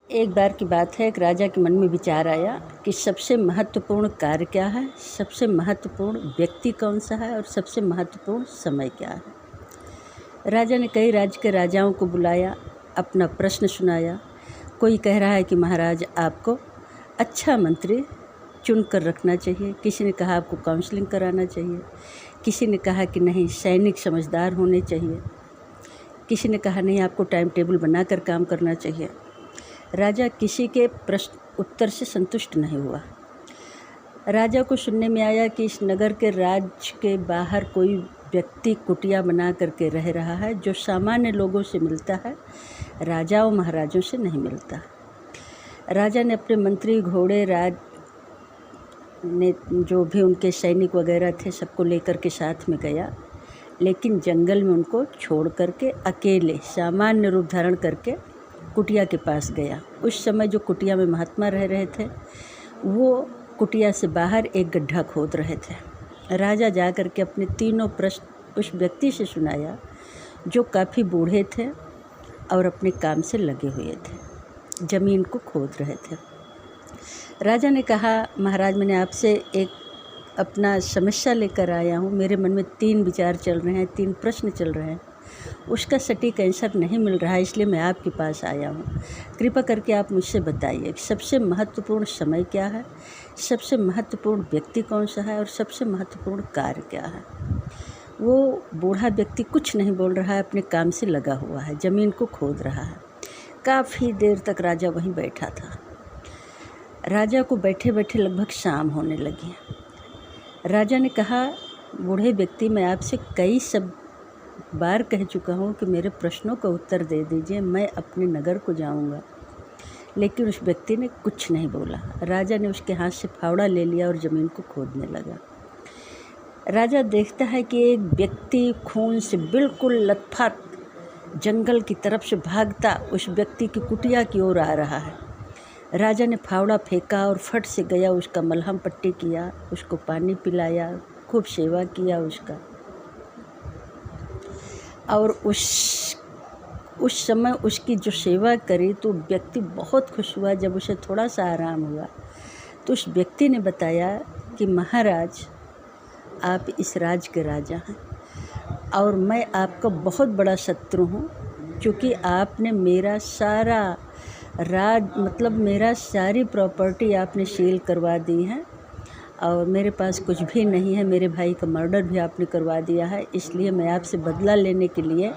एक बार की बात है, एक राजा के मन में विचार आया कि सबसे महत्वपूर्ण कार्य क्या है, सबसे महत्वपूर्ण व्यक्ति कौन सा है और सबसे महत्वपूर्ण समय क्या है। राजा ने कई राज्य के राजाओं को बुलाया, अपना प्रश्न सुनाया। कोई कह रहा है कि महाराज आपको अच्छा मंत्री चुन कर रखना चाहिए, किसी ने कहा आपको काउंसलिंग कराना चाहिए, किसी ने कहा कि नहीं सैनिक समझदार होने चाहिए, किसी ने कहा नहीं आपको टाइम टेबल बनाकर काम करना चाहिए। राजा किसी के प्रश्न उत्तर से संतुष्ट नहीं हुआ। राजा को सुनने में आया कि इस नगर के राज्य के बाहर कोई व्यक्ति कुटिया बना करके रह रहा है, जो सामान्य लोगों से मिलता है, राजाओं महाराजों से नहीं मिलता। राजा ने अपने मंत्री घोड़े राज ने जो भी उनके सैनिक वगैरह थे सबको लेकर के साथ में गया, लेकिन जंगल में उनको छोड़ करके अकेले सामान्य रूप धारण करके कुटिया के पास गया। उस समय जो कुटिया में महात्मा रह रहे थे वो कुटिया से बाहर एक गड्ढा खोद रहे थे। राजा जा कर के अपने तीनों प्रश्न उस व्यक्ति से सुनाया जो काफ़ी बूढ़े थे और अपने काम से लगे हुए थे, ज़मीन को खोद रहे थे। राजा ने कहा महाराज मैंने आपसे एक अपना समस्या लेकर आया हूँ, मेरे मन में 3 विचार चल रहे हैं, 3 प्रश्न चल रहे हैं, उसका सटीक आंसर नहीं मिल रहा है, इसलिए मैं आपके पास आया हूँ। कृपा करके आप मुझसे बताइए कि सबसे महत्वपूर्ण समय क्या है, सबसे महत्वपूर्ण व्यक्ति कौन सा है और सबसे महत्वपूर्ण कार्य क्या है। वो बूढ़ा व्यक्ति कुछ नहीं बोल रहा है, अपने काम से लगा हुआ है, ज़मीन को खोद रहा है। काफ़ी देर तक राजा वहीं बैठा था। राजा को बैठे बैठे लगभग शाम होने लगी। राजा ने कहा बूढ़े व्यक्ति मैं आपसे कई बार कह चुका हूँ कि मेरे प्रश्नों का उत्तर दे दीजिए, मैं अपने नगर को जाऊँगा। लेकिन उस व्यक्ति ने कुछ नहीं बोला। राजा ने उसके हाथ से फावड़ा ले लिया और ज़मीन को खोदने लगा। राजा देखता है कि एक व्यक्ति खून से बिल्कुल लथपथ जंगल की तरफ से भागता उस व्यक्ति की कुटिया की ओर आ रहा है। राजा ने फावड़ा फेंका और फट से गया, उसका मलहम पट्टी किया, उसको पानी पिलाया, खूब सेवा किया उसका। और उस समय उसकी जो सेवा करी तो व्यक्ति बहुत खुश हुआ। जब उसे थोड़ा सा आराम हुआ तो उस व्यक्ति ने बताया कि महाराज आप इस राज्य के राजा हैं और मैं आपका बहुत बड़ा शत्रु हूँ, क्योंकि आपने मेरा सारा मेरा सारी प्रॉपर्टी आपने सील करवा दी है और मेरे पास कुछ भी नहीं है, मेरे भाई का मर्डर भी आपने करवा दिया है। इसलिए मैं आपसे बदला लेने के लिए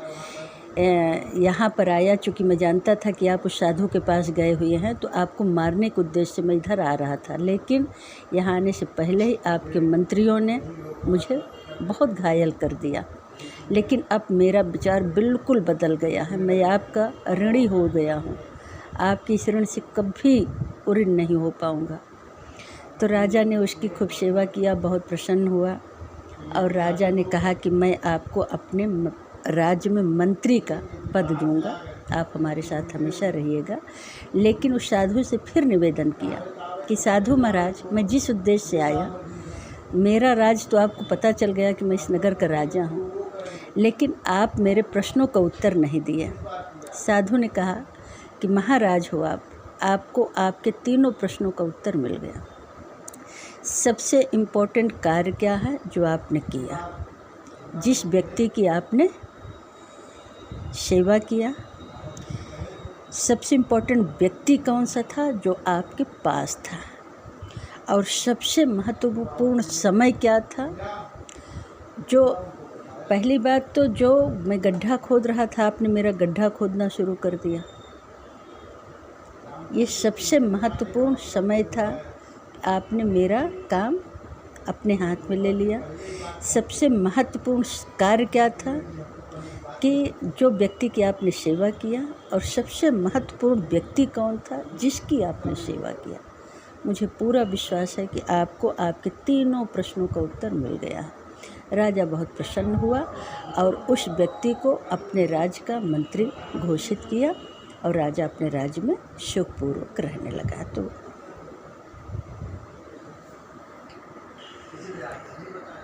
यहाँ पर आया, चूँकि मैं जानता था कि आप उस साधु के पास गए हुए हैं, तो आपको मारने के उद्देश्य से मैं इधर आ रहा था। लेकिन यहाँ आने से पहले ही आपके मंत्रियों ने मुझे बहुत घायल कर दिया। लेकिन अब मेरा विचार बिल्कुल बदल गया है, मैं आपका ऋणी हो गया हूँ, आपकी इस ऋण से कभी ऋण नहीं हो पाऊँगा। तो राजा ने उसकी खूब सेवा किया, बहुत प्रसन्न हुआ और राजा ने कहा कि मैं आपको अपने राज्य में मंत्री का पद दूंगा, आप हमारे साथ हमेशा रहिएगा। लेकिन उस साधु से फिर निवेदन किया कि साधु महाराज मैं जिस उद्देश्य से आया, मेरा राज तो आपको पता चल गया कि मैं इस नगर का राजा हूँ, लेकिन आप मेरे प्रश्नों का उत्तर नहीं दिए। साधु ने कहा कि महाराज हो आपको आपके तीनों प्रश्नों का उत्तर मिल गया। सबसे इम्पोर्टेंट कार्य क्या है जो आपने किया, जिस व्यक्ति की आपने सेवा किया, सबसे इम्पोर्टेंट व्यक्ति कौन सा था जो आपके पास था, और सबसे महत्वपूर्ण समय क्या था। जो पहली बात तो जो मैं गड्ढा खोद रहा था, आपने मेरा गड्ढा खोदना शुरू कर दिया, ये सबसे महत्वपूर्ण समय था, आपने मेरा काम अपने हाथ में ले लिया। सबसे महत्वपूर्ण कार्य क्या था कि जो व्यक्ति की आपने सेवा किया, और सबसे महत्वपूर्ण व्यक्ति कौन था जिसकी आपने सेवा किया। मुझे पूरा विश्वास है कि आपको आपके तीनों प्रश्नों का उत्तर मिल गया है। राजा बहुत प्रसन्न हुआ और उस व्यक्ति को अपने राज्य का मंत्री घोषित किया और राजा अपने राज्य में सुखपूर्वक रहने लगा। तो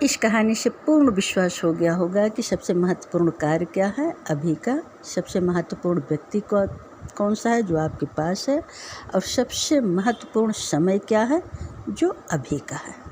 इस कहानी से पूर्ण विश्वास हो गया होगा कि सबसे महत्वपूर्ण कार्य क्या है अभी का, सबसे महत्वपूर्ण व्यक्ति कौन सा है जो आपके पास है, और सबसे महत्वपूर्ण समय क्या है जो अभी का है।